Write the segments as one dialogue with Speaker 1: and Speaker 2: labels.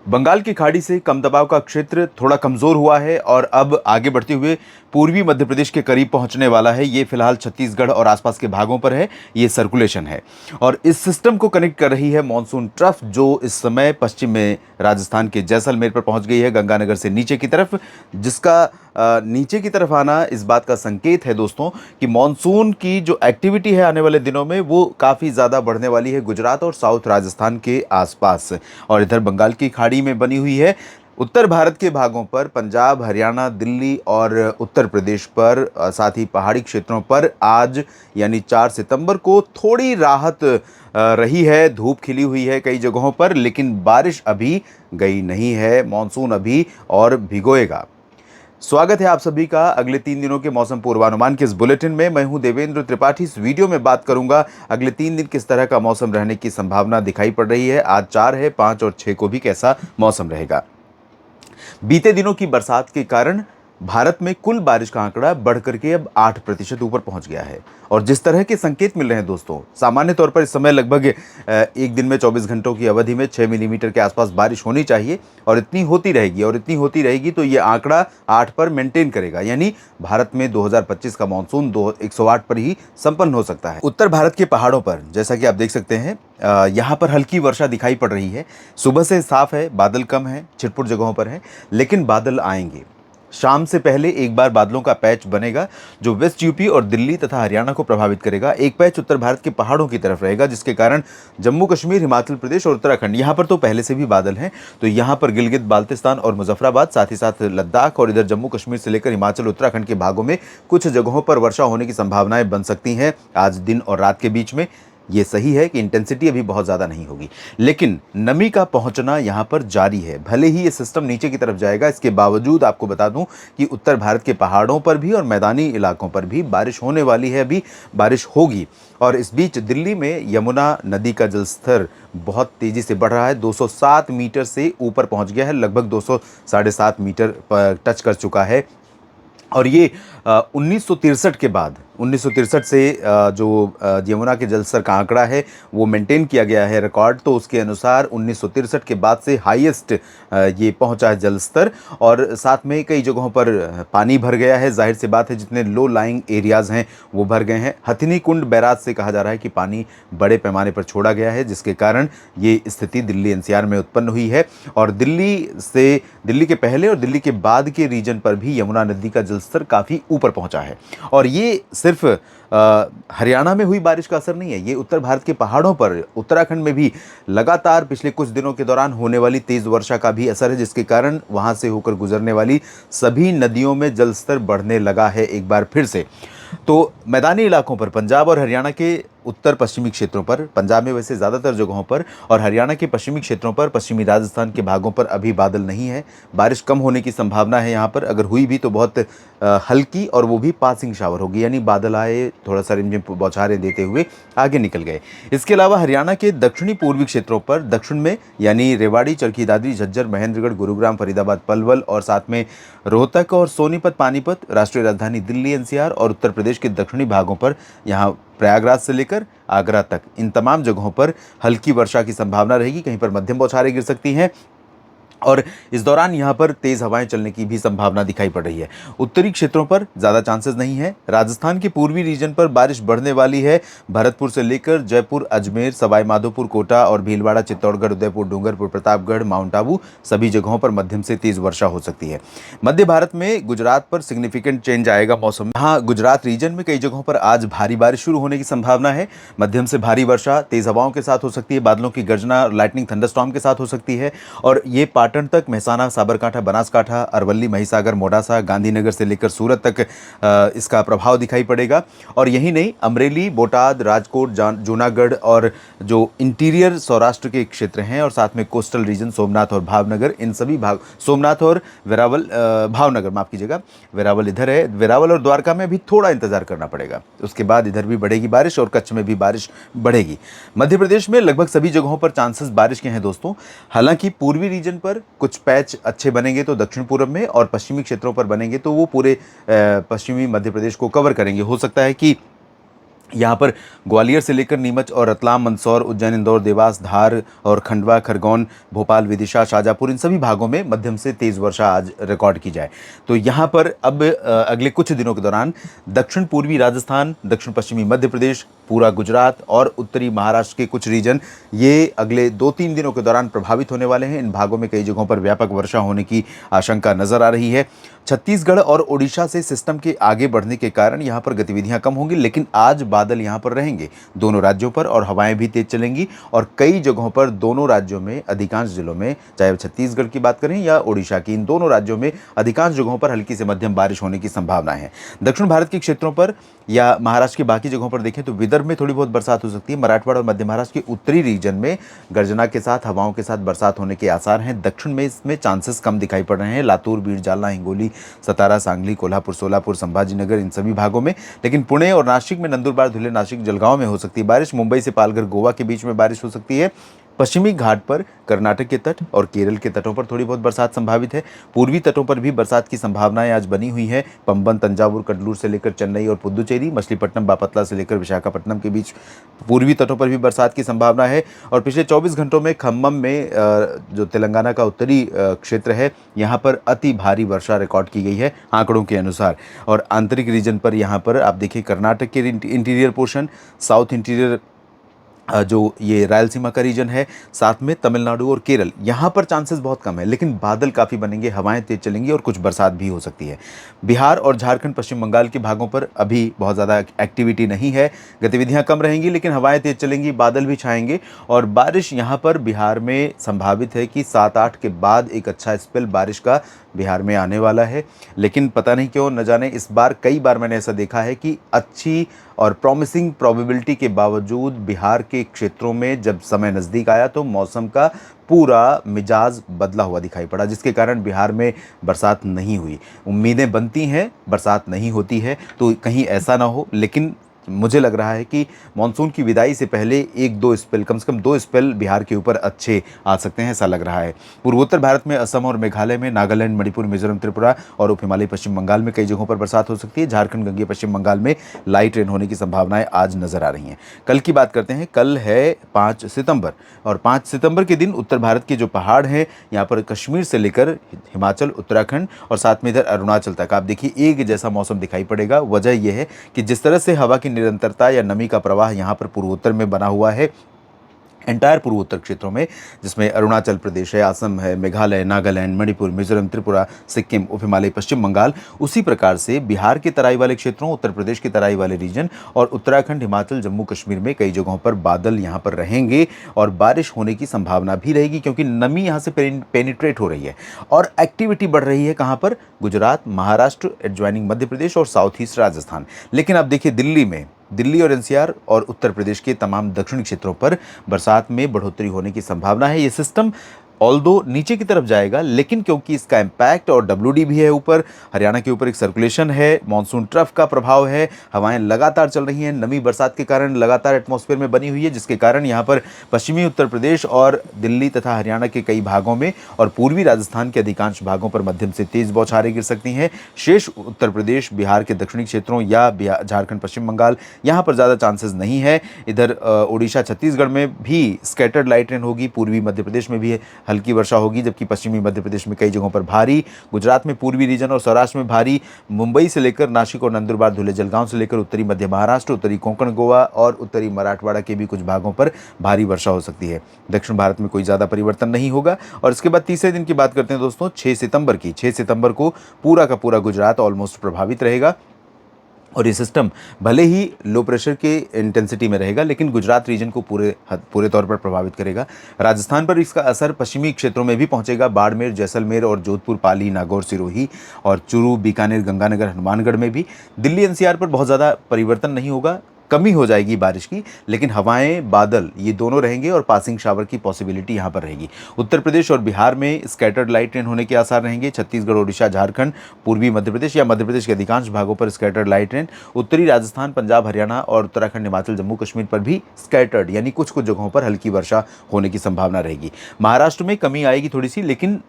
Speaker 1: बंगाल की खाड़ी से कम दबाव का क्षेत्र थोड़ा कमजोर हुआ है और अब आगे बढ़ते हुए पूर्वी मध्य प्रदेश के करीब पहुंचने वाला है। ये फिलहाल छत्तीसगढ़ और आसपास के भागों पर है। ये सर्कुलेशन है और इस सिस्टम को कनेक्ट कर रही है मॉनसून ट्रफ, जो इस समय पश्चिम में राजस्थान के जैसलमेर पर पहुंच गई है, गंगानगर से नीचे की तरफ, जिसका नीचे की तरफ आना इस बात का संकेत है दोस्तों कि मॉनसून की जो एक्टिविटी है आने वाले दिनों में वो काफ़ी ज़्यादा बढ़ने वाली है गुजरात और साउथ राजस्थान के आसपास। और इधर बंगाल की खाड़ी में बनी हुई है उत्तर भारत के भागों पर, पंजाब, हरियाणा, दिल्ली और उत्तर प्रदेश पर, साथ ही पहाड़ी क्षेत्रों पर आज यानी 4 सितंबर को थोड़ी राहत रही है। धूप खिली हुई है कई जगहों पर, लेकिन बारिश अभी गई नहीं है। मॉनसून अभी और भिगोएगा। स्वागत है आप सभी का अगले 3 दिनों के मौसम पूर्वानुमान के इस बुलेटिन में। मैं हूं देवेंद्र त्रिपाठी। इस वीडियो में बात करूंगा अगले 3 दिन किस तरह का मौसम रहने की संभावना दिखाई पड़ रही है। आज 4 है, 5 और 6 को भी कैसा मौसम रहेगा। बीते दिनों की बरसात के कारण भारत में कुल बारिश का आंकड़ा बढ़ करके अब 8% ऊपर पहुंच गया है। और जिस तरह के संकेत मिल रहे हैं दोस्तों, सामान्य तौर पर इस समय लगभग एक दिन में 24 घंटों की अवधि में 6 मिलीमीटर के आसपास बारिश होनी चाहिए और इतनी होती रहेगी तो ये आंकड़ा 8 पर मेंटेन करेगा, यानी भारत में 2025 का मानसून 108 पर ही संपन्न हो सकता है। उत्तर भारत के पहाड़ों पर जैसा कि आप देख सकते हैं, यहाँ पर हल्की वर्षा दिखाई पड़ रही है। सुबह से साफ है, बादल कम है, छिटपुट जगहों पर है, लेकिन बादल आएंगे। शाम से पहले एक बार बादलों का पैच बनेगा जो वेस्ट यूपी और दिल्ली तथा हरियाणा को प्रभावित करेगा। एक पैच उत्तर भारत के पहाड़ों की तरफ रहेगा, जिसके कारण जम्मू कश्मीर, हिमाचल प्रदेश और उत्तराखंड, यहाँ पर तो पहले से भी बादल हैं, तो यहाँ पर गिलगित बाल्टिस्तान और मुजफ्फराबाद, साथ ही साथ लद्दाख और इधर जम्मू कश्मीर से लेकर हिमाचल, उत्तराखंड के भागों में कुछ जगहों पर वर्षा होने की संभावनाएं बन सकती हैं आज दिन और रात के बीच में। ये सही है कि इंटेंसिटी अभी बहुत ज़्यादा नहीं होगी, लेकिन नमी का पहुंचना यहाँ पर जारी है। भले ही ये सिस्टम नीचे की तरफ जाएगा, इसके बावजूद आपको बता दूं कि उत्तर भारत के पहाड़ों पर भी और मैदानी इलाकों पर भी बारिश होने वाली है, अभी बारिश होगी। और इस बीच दिल्ली में यमुना नदी का जलस्तर बहुत तेज़ी से बढ़ रहा है, 207 मीटर से ऊपर पहुँच गया है, लगभग 207 मीटर पर टच कर चुका है। और ये 1963 के बाद 1963 से जो यमुना के जलस्तर का आंकड़ा है वो मेंटेन किया गया है रिकॉर्ड, तो उसके अनुसार 1963 के बाद से हाईएस्ट ये पहुंचा है जलस्तर। और साथ में कई जगहों पर पानी भर गया है, जाहिर सी बात है जितने लो लाइंग एरियाज़ हैं वो भर गए हैं। हथिनी कुंड बैराज से कहा जा रहा है कि पानी बड़े पैमाने पर छोड़ा गया है, जिसके कारण ये स्थिति दिल्ली एनसीआर में उत्पन्न हुई है। और दिल्ली के पहले और दिल्ली के बाद के रीजन पर भी यमुना नदी का जलस्तर काफ़ी ऊपर पहुंचा है। और ये सिर्फ हरियाणा में हुई बारिश का असर नहीं है, ये उत्तर भारत के पहाड़ों पर, उत्तराखंड में भी लगातार पिछले कुछ दिनों के दौरान होने वाली तेज़ वर्षा का भी असर है, जिसके कारण वहां से होकर गुजरने वाली सभी नदियों में जलस्तर बढ़ने लगा है एक बार फिर से। तो मैदानी इलाकों पर, पंजाब और हरियाणा के उत्तर पश्चिमी क्षेत्रों पर, पंजाब में वैसे ज़्यादातर जगहों पर, और हरियाणा के पश्चिमी क्षेत्रों पर, पश्चिमी राजस्थान के भागों पर अभी बादल नहीं है। बारिश कम होने की संभावना है यहाँ पर, अगर हुई भी तो बहुत हल्की, और वो भी पासिंग शावर होगी, यानी बादल आए, थोड़ा सा रिमझिम बौछारें देते हुए आगे निकल गए। इसके अलावा हरियाणा के दक्षिणी पूर्वी क्षेत्रों पर, दक्षिण में यानी रेवाड़ी, चरखी दादरी, झज्जर, महेंद्रगढ़, गुरुग्राम, फरीदाबाद, पलवल और साथ में रोहतक और सोनीपत, पानीपत, राष्ट्रीय राजधानी दिल्ली एनसीआर और उत्तर प्रदेश के दक्षिणी भागों पर, यहाँ प्रयागराज से लेकर आगरा तक, इन तमाम जगहों पर हल्की वर्षा की संभावना रहेगी। कहीं पर मध्यम बौछारें गिर सकती हैं और इस दौरान यहाँ पर तेज़ हवाएं चलने की भी संभावना दिखाई पड़ रही है। उत्तरी क्षेत्रों पर ज़्यादा चांसेस नहीं है। राजस्थान के पूर्वी रीजन पर बारिश बढ़ने वाली है। भरतपुर से लेकर जयपुर, अजमेर, सवाई माधोपुर, कोटा और भीलवाड़ा, चित्तौड़गढ़, उदयपुर, डूंगरपुर, प्रतापगढ़, माउंट आबू, सभी जगहों पर मध्यम से तेज़ वर्षा हो सकती है। मध्य भारत में गुजरात पर सिग्निफिकेंट चेंज आएगा मौसम में। हाँ, गुजरात रीजन में कई जगहों पर आज भारी बारिश शुरू होने की संभावना है। मध्यम से भारी वर्षा तेज़ हवाओं के साथ हो सकती है, बादलों की गर्जना, लाइटनिंग, थंडरस्टॉर्म के साथ हो सकती है। और ये पाटन तक, मेहसाना, साबरकांठा, बनासकांठा, अरवली, महिसागर, मोडासा, गांधीनगर से लेकर सूरत तक इसका प्रभाव दिखाई पड़ेगा। और यही नहीं, अमरेली, बोटाद, राजकोट, जूनागढ़ और जो इंटीरियर सौराष्ट्र के क्षेत्र हैं और साथ में कोस्टल रीजन, सोमनाथ और भावनगर, इन सभी भाग, सोमनाथ और वेरावल, भावनगर माफ़ कीजिएगा, वेरावल इधर है, वेरावल और द्वारका में भी थोड़ा इंतजार करना पड़ेगा। उसके बाद इधर भी बढ़ेगी बारिश और कच्छ में भी बारिश बढ़ेगी। मध्य प्रदेश में लगभग सभी जगहों पर चांसेस बारिश के हैं दोस्तों। हालांकि पूर्वी रीजन पर कुछ पैच अच्छे बनेंगे तो दक्षिण पूर्व में, और पश्चिमी क्षेत्रों पर बनेंगे तो वो पूरे पश्चिमी मध्य प्रदेश को कवर करेंगे। हो सकता है कि यहाँ पर ग्वालियर से लेकर नीमच और रतलाम, मंदसौर, उज्जैन, इंदौर, देवास, धार और खंडवा, खरगोन, भोपाल, विदिशा, शाजापुर, इन सभी भागों में मध्यम से तेज वर्षा आज रिकॉर्ड की जाए। तो यहाँ पर अब अगले कुछ दिनों के दौरान दक्षिण पूर्वी राजस्थान, दक्षिण पश्चिमी मध्य प्रदेश, पूरा गुजरात और उत्तरी महाराष्ट्र के कुछ रीजन ये अगले 2-3 दिनों के दौरान प्रभावित होने वाले हैं। इन भागों में कई जगहों पर व्यापक वर्षा होने की आशंका नजर आ रही है। छत्तीसगढ़ और ओडिशा से सिस्टम के आगे बढ़ने के कारण यहाँ पर गतिविधियां कम होंगी, लेकिन आज बादल यहाँ पर रहेंगे दोनों राज्यों पर और हवाएं भी तेज चलेंगी और कई जगहों पर दोनों राज्यों में अधिकांश जिलों में, चाहे छत्तीसगढ़ की बात करें या ओडिशा की, इन दोनों राज्यों में अधिकांश जगहों पर हल्की से मध्यम बारिश होने की संभावना है। दक्षिण भारत के क्षेत्रों पर या महाराष्ट्र की बाकी जगहों पर देखें तो विदर्भ में थोड़ी बहुत बरसात हो सकती है। मराठवाड़ा और मध्य महाराष्ट्र के उत्तरी रीजन में गर्जना के साथ, हवाओं के साथ बरसात होने के आसार हैं। दक्षिण में इसमें चांसेस कम दिखाई पड़ रहे हैं। लातूर, बीड, जालना, हिंगोली, सतारा, सांगली, कोल्हापुर, सोलापुर, संभाजीनगर, इन सभी भागों में। लेकिन पुणे और नासिक में, नंदुरबार, धुले, नासिक, जलगांव में हो सकती है बारिश। मुंबई से पालघर, गोवा के बीच में बारिश हो सकती है। पश्चिमी घाट पर कर्नाटक के तट और केरल के तटों पर थोड़ी बहुत बरसात संभावित है। पूर्वी तटों पर भी बरसात की संभावनाएं आज बनी हुई है। पंबन, तंजावुर, कडलूर से लेकर चेन्नई और पुदुचेरी, मछलीपट्टनम, बापतला से लेकर विशाखापट्टनम के बीच पूर्वी तटों पर भी बरसात की संभावना है। और पिछले 24 घंटों में खम्मम में जो तेलंगाना का उत्तरी क्षेत्र है, यहाँ पर अति भारी वर्षा रिकॉर्ड की गई है आंकड़ों के अनुसार। और आंतरिक रीजन पर यहाँ पर आप देखिए कर्नाटक के इंटीरियर पोर्शन, साउथ इंटीरियर जो ये रायलसीमा का रीजन है, साथ में तमिलनाडु और केरल, यहाँ पर चांसेस बहुत कम है, लेकिन बादल काफ़ी बनेंगे, हवाएं तेज चलेंगी और कुछ बरसात भी हो सकती है। बिहार और झारखंड, पश्चिम बंगाल के भागों पर अभी बहुत ज़्यादा एक्टिविटी नहीं है, गतिविधियाँ कम रहेंगी, लेकिन हवाएं तेज चलेंगी, बादल भी छाएंगे और बारिश यहाँ पर बिहार में संभावित है कि 7-8 के बाद एक अच्छा स्पेल बारिश का बिहार में आने वाला है। लेकिन पता नहीं क्यों, न जाने इस बार, कई बार मैंने ऐसा देखा है कि अच्छी और प्रॉमिसिंग प्रोबेबिलिटी के बावजूद बिहार के क्षेत्रों में जब समय नज़दीक आया तो मौसम का पूरा मिजाज बदला हुआ दिखाई पड़ा, जिसके कारण बिहार में बरसात नहीं हुई। उम्मीदें बनती हैं, बरसात नहीं होती है, तो कहीं ऐसा ना हो। लेकिन मुझे लग रहा है कि मानसून की विदाई से पहले 1-2 स्पेल, कम से कम 2 स्पेल बिहार के ऊपर अच्छे आ सकते हैं, ऐसा लग रहा है। पूर्वोत्तर भारत में असम और मेघालय में, नागालैंड, मणिपुर, मिजोरम, त्रिपुरा और उप हिमालयी पश्चिम बंगाल में कई जगहों पर बरसात हो सकती है। झारखंड, गंगेय पश्चिम बंगाल में लाइट रेन होने की संभावनाएं आज नजर आ रही हैं। कल की बात करते हैं। कल है 5 सितंबर और 5 सितंबर के दिन उत्तर भारत के जो पहाड़ हैं, यहाँ पर कश्मीर से लेकर हिमाचल, उत्तराखंड और साथ में इधर अरुणाचल तक आप देखिए एक जैसा मौसम दिखाई पड़ेगा। वजह यह है कि जिस तरह से हवा की निरंतरता या नमी का प्रवाह यहाँ पर पूर्वोत्तर में बना हुआ है, एंटायर पूर्वोत्तर क्षेत्रों में, जिसमें अरुणाचल प्रदेश है, असम है, मेघालय, नागालैंड, मणिपुर, मिजोरम, त्रिपुरा, सिक्किम, उप हिमालय पश्चिम बंगाल, उसी प्रकार से बिहार के तराई वाले क्षेत्रों, उत्तर प्रदेश के तराई वाले रीजन और उत्तराखंड, हिमाचल, जम्मू कश्मीर में कई जगहों पर बादल यहाँ पर रहेंगे और बारिश होने की संभावना भी रहेगी, क्योंकि नमी यहाँ से पेनिट्रेट हो रही है और एक्टिविटी बढ़ रही है। कहाँ पर? गुजरात, महाराष्ट्र, एडजॉइनिंग मध्य प्रदेश और साउथ ईस्ट राजस्थान। लेकिन आप देखिए दिल्ली और एनसीआर और उत्तर प्रदेश के तमाम दक्षिणी क्षेत्रों पर बरसात में बढ़ोतरी होने की संभावना है। ये सिस्टम ऑल्दो नीचे की तरफ जाएगा, लेकिन क्योंकि इसका इम्पैक्ट और डब्ल्यूडी भी है ऊपर, हरियाणा के ऊपर एक सर्कुलेशन है, मॉनसून ट्रफ का प्रभाव है, हवाएं लगातार चल रही हैं, नमी बरसात के कारण लगातार एटमॉस्फेयर में बनी हुई है, जिसके कारण यहाँ पर पश्चिमी उत्तर प्रदेश और दिल्ली तथा हरियाणा के कई भागों में और पूर्वी राजस्थान के अधिकांश भागों पर मध्यम से तेज बौछारें गिर सकती हैं। शेष उत्तर प्रदेश, बिहार के दक्षिणी क्षेत्रों या झारखंड, पश्चिम बंगाल, यहाँ पर ज़्यादा चांसेस नहीं है। इधर उड़ीसा, छत्तीसगढ़ में भी स्कैटर्ड लाइट रेन होगी, पूर्वी मध्य प्रदेश में भी हल्की वर्षा होगी, जबकि पश्चिमी मध्य प्रदेश में कई जगहों पर भारी, गुजरात में पूर्वी रीजन और सौराष्ट्र में भारी, मुंबई से लेकर नासिक और नंदुरबार, धुले, जलगांव से लेकर उत्तरी मध्य महाराष्ट्र, उत्तरी कोंकण, गोवा और उत्तरी मराठवाड़ा के भी कुछ भागों पर भारी वर्षा हो सकती है। दक्षिण भारत में कोई ज़्यादा परिवर्तन नहीं होगा। और इसके बाद तीसरे दिन की बात करते हैं दोस्तों, 6 सितंबर को पूरा का पूरा गुजरात ऑलमोस्ट प्रभावित रहेगा और ये सिस्टम भले ही लो प्रेशर के इंटेंसिटी में रहेगा, लेकिन गुजरात रीजन को पूरे तौर पर प्रभावित करेगा। राजस्थान पर इसका असर पश्चिमी क्षेत्रों में भी पहुंचेगा। बाड़मेर, जैसलमेर और जोधपुर, पाली, नागौर, सिरोही और चूरू, बीकानेर, गंगानगर, हनुमानगढ़ में भी। दिल्ली एनसीआर पर बहुत ज़्यादा परिवर्तन नहीं होगा, कमी हो जाएगी बारिश की, लेकिन हवाएं, बादल ये दोनों रहेंगे और पासिंग शावर की पॉसिबिलिटी यहाँ पर रहेगी। उत्तर प्रदेश और बिहार में स्कैटर्ड लाइट रेन होने के आसार रहेंगे। छत्तीसगढ़, ओडिशा, झारखंड, पूर्वी मध्य प्रदेश या मध्य प्रदेश के अधिकांश भागों पर स्कैटर्ड लाइट रेन। उत्तरी राजस्थान, पंजाब, हरियाणा और उत्तराखंड, हिमाचल, जम्मू कश्मीर पर भी स्कैटर्ड यानी कुछ कुछ जगहों पर हल्की वर्षा होने की संभावना रहेगी। महाराष्ट्र में कमी आएगी थोड़ी सी, लेकिन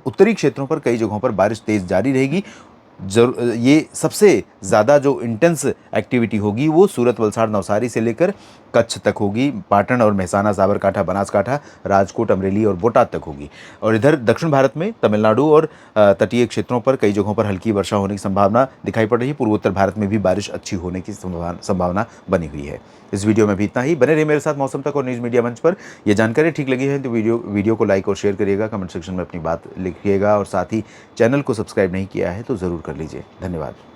Speaker 1: उत्तरी क्षेत्रों पर कई जगहों पर बारिश तेज जारी रहेगी। ये सबसे ज़्यादा जो इंटेंस एक्टिविटी होगी वो सूरत, वलसाड़, नवसारी से लेकर कच्छ तक होगी। पाटन और मेहसाना, साबरकांठा, बनासकांठा, राजकोट, अमरेली और बोटाद तक होगी। और इधर दक्षिण भारत में तमिलनाडु और तटीय क्षेत्रों पर कई जगहों पर हल्की वर्षा होने की संभावना दिखाई पड़ रही है। पूर्वोत्तर भारत में भी बारिश अच्छी होने की संभावना बनी हुई है। इस वीडियो में भी इतना ही। बने रहिए मेरे साथ मौसम तक और न्यूज़ मीडिया मंच पर। ये जानकारी ठीक लगी है तो वीडियो को लाइक और शेयर करिएगा, कमेंट सेक्शन में अपनी बात लिखिएगा और साथ ही चैनल को सब्सक्राइब नहीं किया है तो ज़रूर कर लीजिए। धन्यवाद।